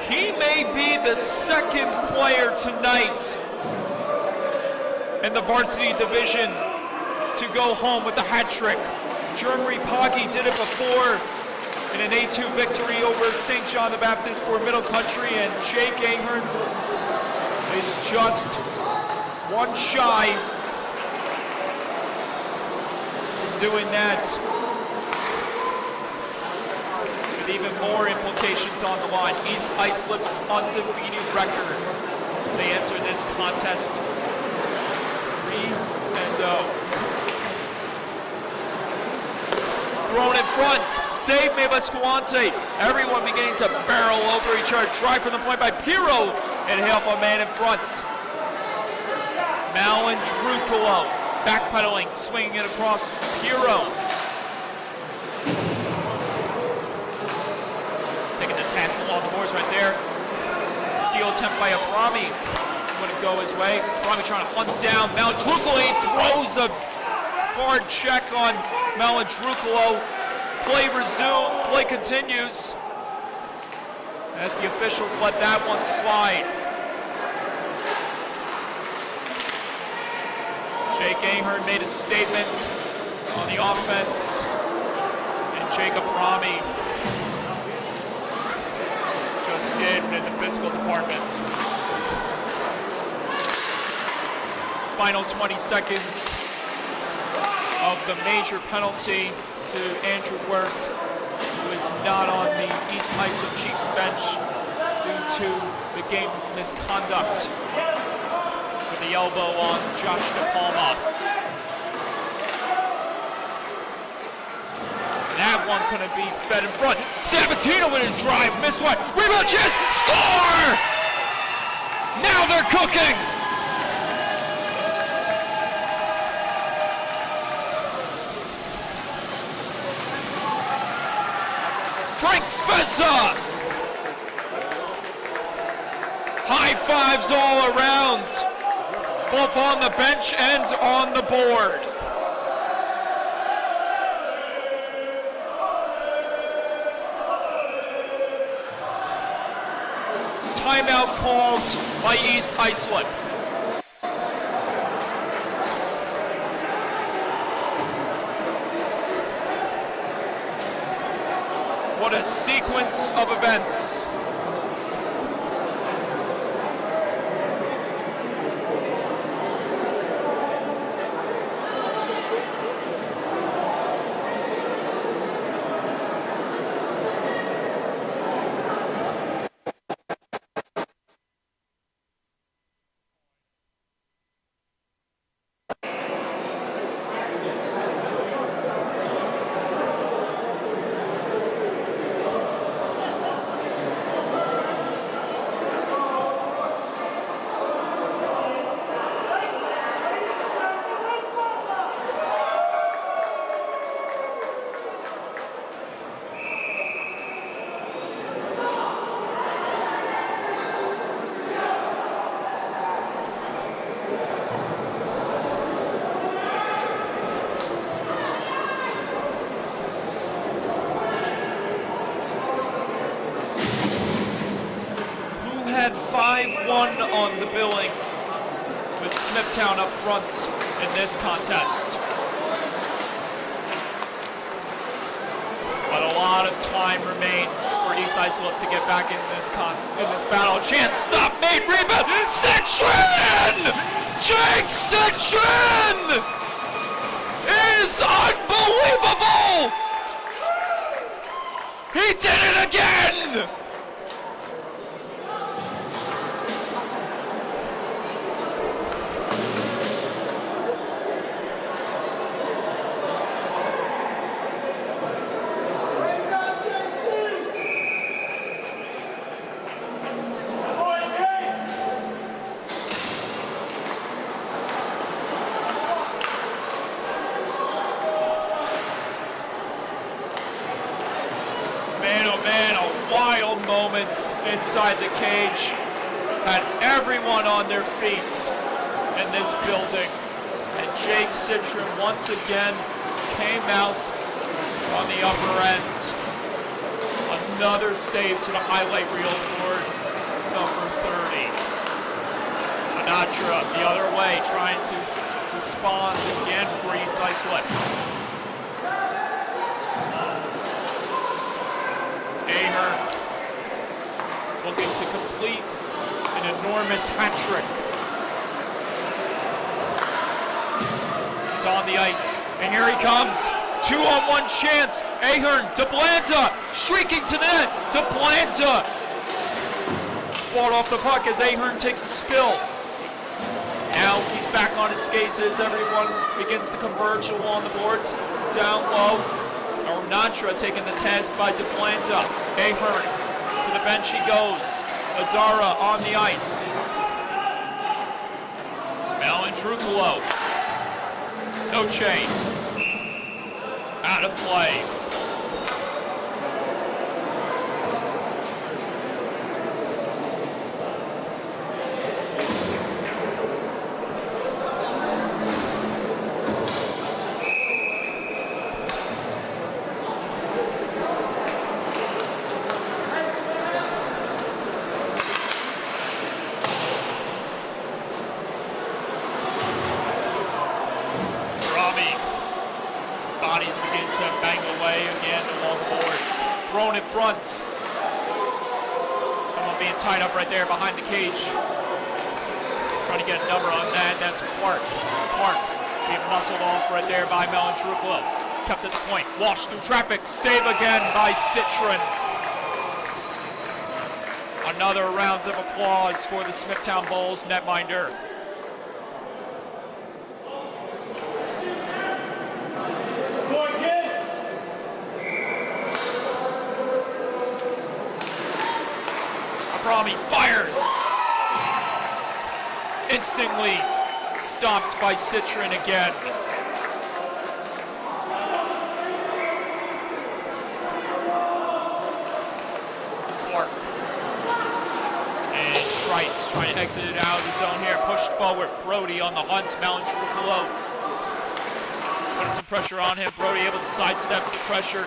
Speaker 1: He may be the second player tonight in the varsity division to go home with a hat trick. Jeremy Poggi did it before in an 8-2 victory over St. John the Baptist for Middle Country, and Jake Ahern is just one shy from doing that. Even more implications on the line. East Islip's undefeated record as they enter this contest 3-0. Thrown in front, save made by Escalante. Everyone beginning to barrel over each other. Drive from the point by Piro and help a man in front. Malandrucolo backpedaling, swinging it across Piro. Task along the boards right there. Steal attempt by Abrami. Wouldn't go his way. Abrami trying to hunt down Malandrucolo. Throws a hard check on Malandrucolo. Play resume. Play continues as the officials let that one slide. Jake Ahern made a statement on the offense, and Jacob Abrami did in the physical department. Final 20 seconds of the major penalty to Andrew Wurst, who is not on the East Islip Chiefs bench due to the game misconduct with the elbow on Josh DePalma. That one couldn't be fed in front. Sabatino with a drive, missed one. Rebound chance, score! Now they're cooking! Frank Fezza! High fives all around, both on the bench and on the board. Timeout called by East Islip. What a sequence of events. Had 5-1 on the billing with Smithtown up front in this contest. But a lot of time remains for East Islip Islip to get back in this battle. Chance stop made, rebound, Citron! Jake Citron is unbelievable! He did it again! Wild moment inside the cage. Had everyone on their feet in this building. And Jake Citron once again came out on the upper end. Another save to the highlight reel for number 30. Anatra the other way, trying to respond again for East Islip. Ahern looking to complete an enormous hat trick. He's on the ice, and here he comes. 2-on-1 chance. Ahern to Blanta, streaking to net. To Blanta. Fought off the puck as Ahern takes a spill. Now he's back on his skates as everyone begins to converge along the boards. Down low. Natra taking the task by DePlanta. Ahern to the bench he goes. Azara on the ice. Malin-Trucolo. No chain. Out of play. Bodies begin to bang away again along the boards. Thrown in front. Someone being tied up right there behind the cage. Trying to get a number on that. That's Clark. Clark being muscled off right there by Malin-Trucolo. Kept at the point. Washed through traffic. Save again by Citron. Another round of applause for the Smithtown Bulls netminder. Brami fires. Instantly stopped by Citron again. Clark. And Trice trying to exit it out of the zone here. Pushed forward. Brody on the hunt. Malin-Trucolo putting some pressure on him. Brody able to sidestep the pressure.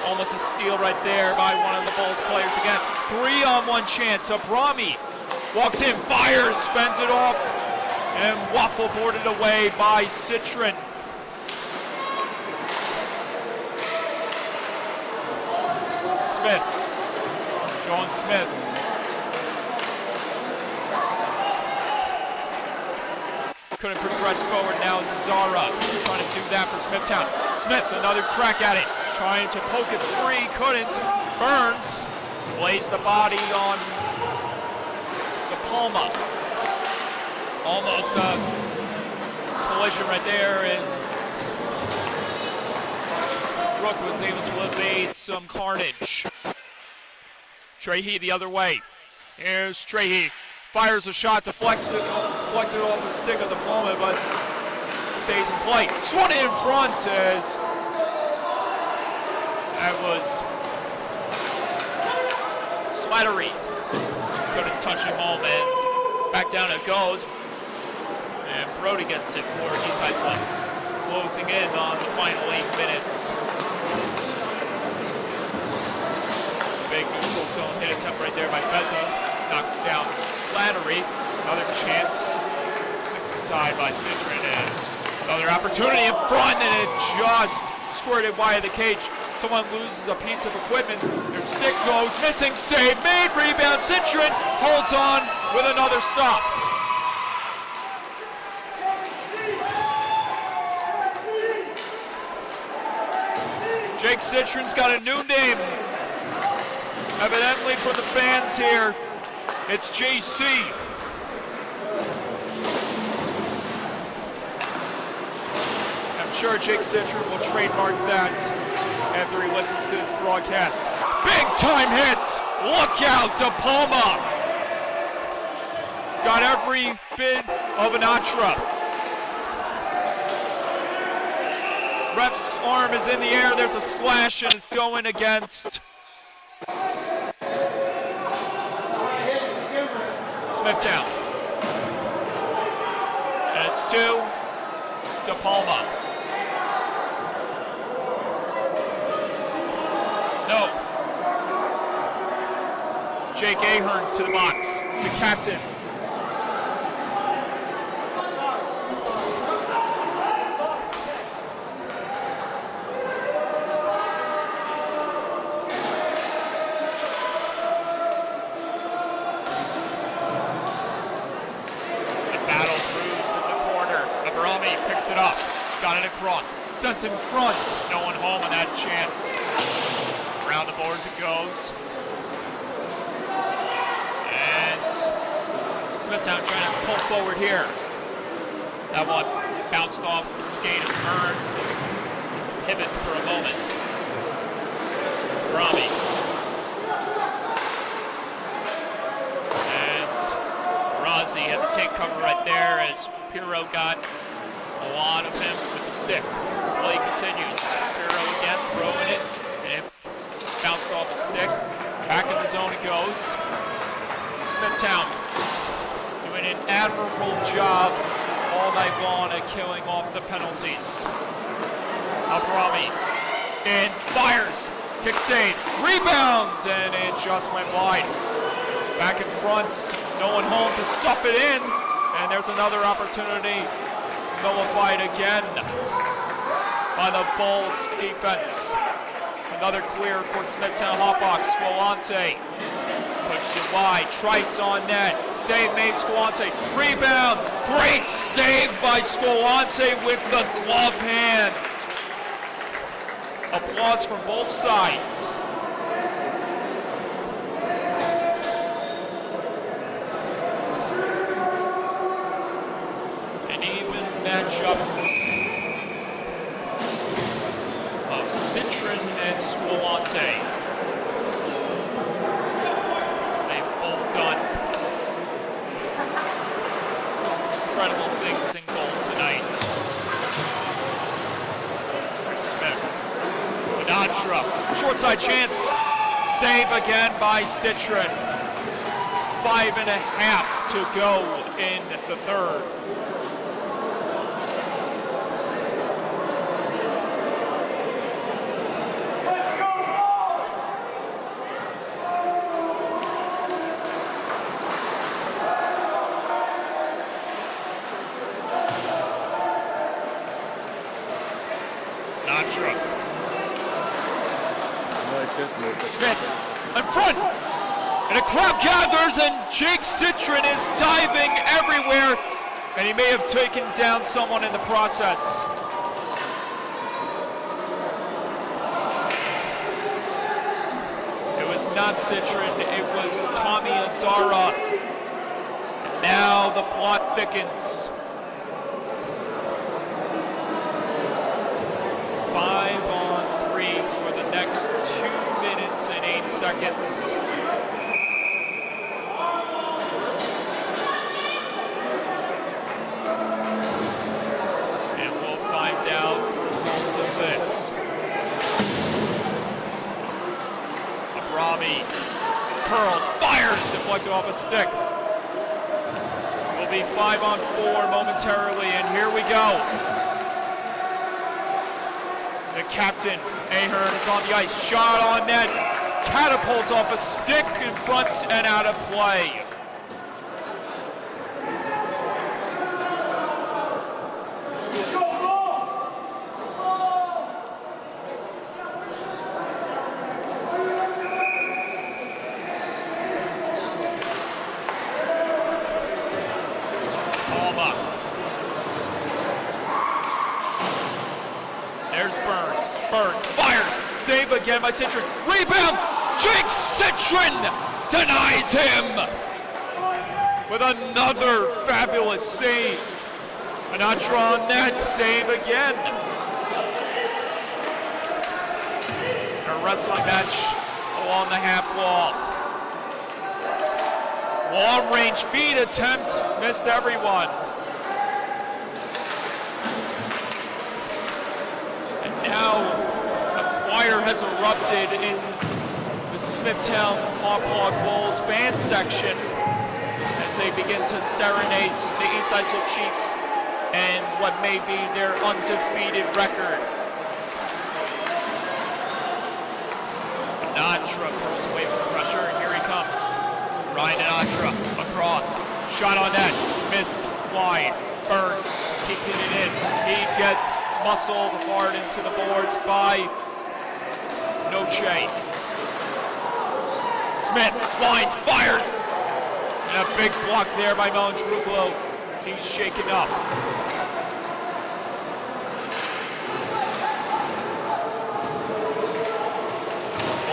Speaker 1: Almost a steal right there by one of the Bulls players again. 3-on-1 chance. Abrami walks in, fires, spends it off, and waffle boarded away by Citron. Smith. Sean Smith. Couldn't progress forward. Now it's Zara trying to do that for Smithtown. Smith, another crack at it. Trying to poke it free, couldn't. Burns lays the body on DePalma. Almost a collision right there as Rook was able to evade some carnage. Trahey the other way. Here's Trahey. Fires a shot, deflected off the stick of DePalma, but stays in play. Swung in front as that was Slattery. Couldn't touch him home, and back down it goes. And Brody gets it for East Islip. Closing in on the final 8 minutes. Big neutral zone hit attempt right there by Feza. Knocks down Slattery. Another chance. Slipped aside by Citron as another opportunity in front, and it just squirted wide of the cage. someone loses a piece of equipment, their stick goes missing, save made, rebound, Citron holds on with another stop. Jake Citron's got a new name, evidently for the fans here. It's JC. I'm sure Jake Citron will trademark that after he listens to this broadcast. Big time hits! Look out, De Palma! Got every bit of an Atra. Ref's arm is in the air, there's a slash and it's going against Smithtown. And it's 2, De Palma. No. Jake Ahern to the box, the captain. It up, got it across, sent in front, no one home on that chance. Around the boards it goes. And Smithtown trying to pull forward here. That one bounced off the skate of Burns. Was the pivot for a moment. It's Brahmi. And Razi had to take cover right there as Pirro got a lot of him with the stick. Play continues. Pirro again throwing it, and it bounced off the stick. Back in the zone it goes. Smithtown doing an admirable job all night long at killing off the penalties. Abrami and fires. Kick save. Rebound, and it just went wide. Back in front. No one home to stuff it in, and there's another opportunity. Nullified again by the Bulls defense. Another clear for Smithtown Hauppauge. Squilante pushed it wide. Trites on net. Save made Squilante. Rebound. Great save by Squilante with the glove hands. Applause from both sides. Matchup of Citron and Squilante. As they've both done incredible things in goal tonight. Smith. Bonatra. Short side chance. Save again by Citron. 5.5 to go in the third. Smith in front, and a crowd gathers, and Jake Citron is diving everywhere, and he may have taken down someone in the process. It was not Citron, it was Tommy Azara. And now the plot thickens. 5-on-3 for the next 2 minutes and 8 seconds. And we'll find out the results of this. Abrami curls, fires, deflected off a stick. Will be 5-on-4 momentarily, and here we go. The captain, Ahern, is on the ice. Shot on net. Catapults off a stick in front and out of play. There's Burns. Burns fires. Save again by Citron. Rebound. Jake Citron denies him with another fabulous save. Anatra on net. Save again. A wrestling match along the half wall. Long range feed attempt. Missed everyone. Now, a choir has erupted in the Smithtown Hauppauge Bulls fan section as they begin to serenade the East Islip Chiefs and what may be their undefeated record. Anatra pulls away from the pressure, and here he comes. Ryan Anatra across. Shot on net. Missed wide. Burns keeping it in. He gets muscled hard into the boards by Noche. Smith lines, fires, and a big block there by Melandruplo. He's shaken up.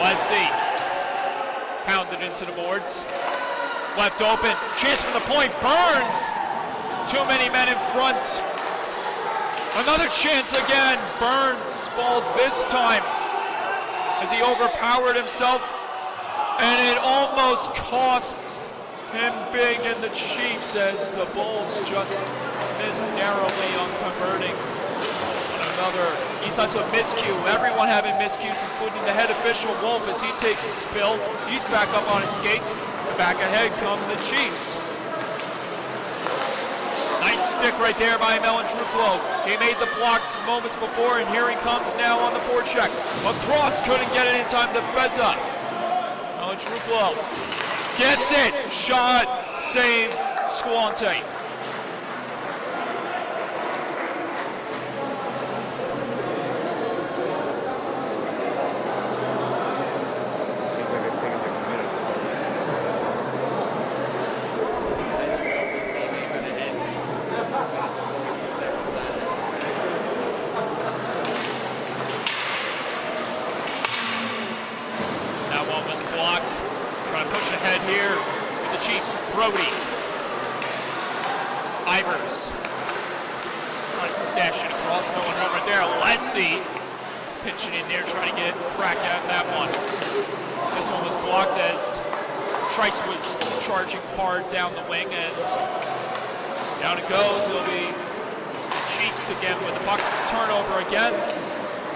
Speaker 1: Let's see. Pounded into the boards. Left open. Chance from the point. Burns. Too many men in front. Another chance again. Burns falls this time as he overpowered himself, and it almost costs him big in the Chiefs as the Bulls just missed narrowly on converting. Another East Islip miscue. Everyone having miscues, including the head official Wolf as he takes a spill. He's back up on his skates. Back ahead come the Chiefs. Nice stick right there by Melandruplo. He made the block moments before, and here he comes now on the forecheck. Across, couldn't get it in time to Feza. Melandruplo gets it. Shot, save, Squante. Trying to push ahead here with the Chiefs. Brody. Ivers. Trying to stash it across. No one over there. Lessie pinching in there, trying to get crack at that one. This one was blocked as Trites was charging hard down the wing, and down it goes. It'll be the Chiefs again with the puck. Turnover again.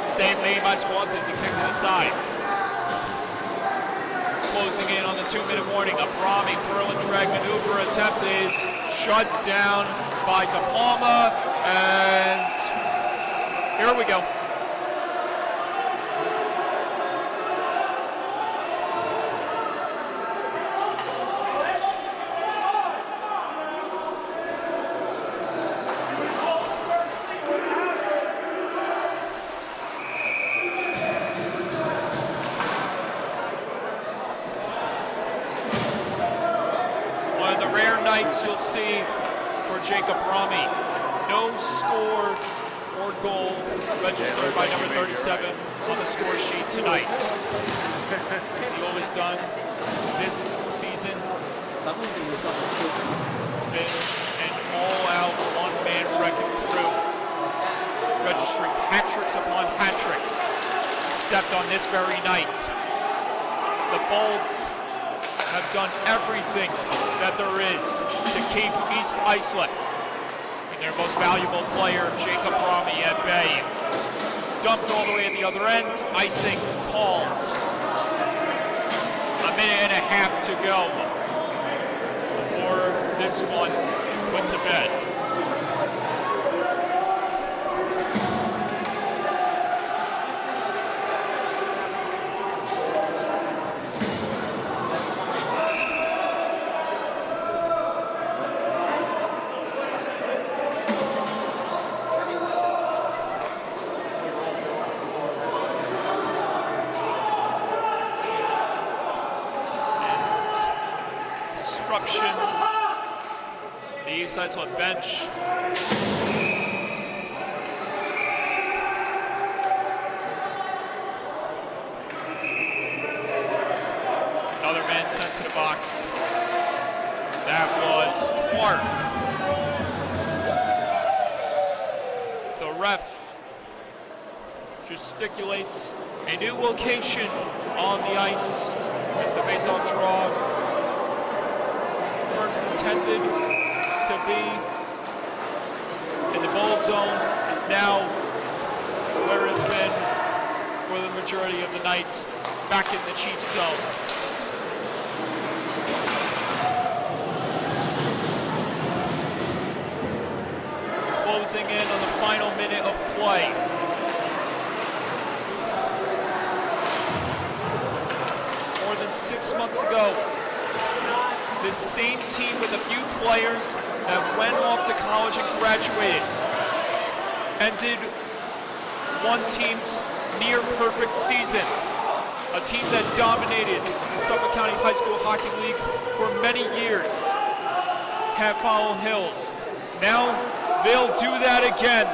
Speaker 1: Same made by Squants as he kicked it inside. Closing in on the 2-minute warning. A Brahmi throw and drag maneuver attempt is shut down by De Palma, and here we go. You'll see for Jacob Rami. No score or goal registered by number 37 on the score sheet tonight. As he always done this season. It's been an all-out one-man wrecking crew, registering hat-tricks upon hat-tricks, except on this very night. The Bulls have done everything that there is to keep East Islip and their most valuable player, Jacob Rami, at bay. Dumped all the way at the other end, icing called. A minute and a half to go before this one is put to bed. The East Islip bench. into the box. That was Clark. The ref gesticulates a new location on the ice as the faceoff draw, first intended to be in the goal zone, is now where it's been for the majority of the night, back in the Chiefs zone. Closing in on the final minute of play. More than 6 months ago, this same team with a few players that went off to college and graduated ended one team's near perfect season. A team that dominated the Suffolk County High School Hockey League for many years. Hauppauge Hills. Now they'll do that again.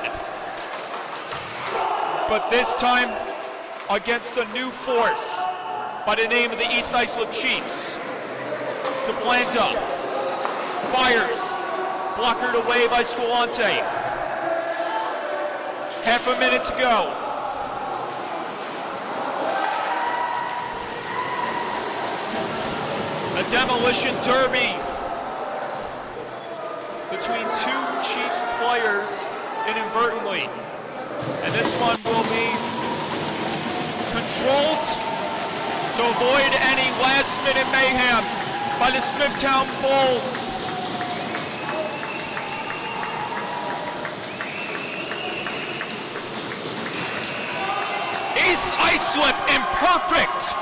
Speaker 1: But this time against a new force by the name of the East Islip Chiefs. DeBlanda fires, blockered away by Squilante. Half a minute to go. A demolition derby between two Chiefs players inadvertently. And this one will be controlled to avoid any last-minute mayhem by the Smithtown Bulls. East Islip imperfect.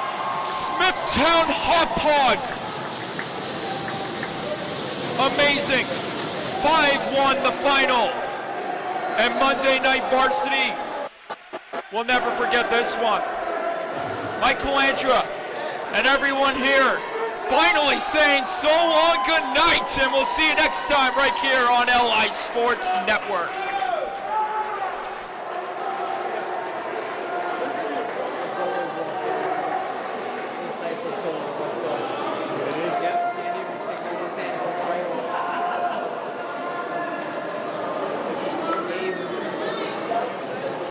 Speaker 1: Smithtown Hauppauge. Amazing. 5-1 the final. And Monday Night Varsity will never forget this one. Michael Andra and everyone here finally saying so long good night, and we'll see you next time right here on LI Sports Network.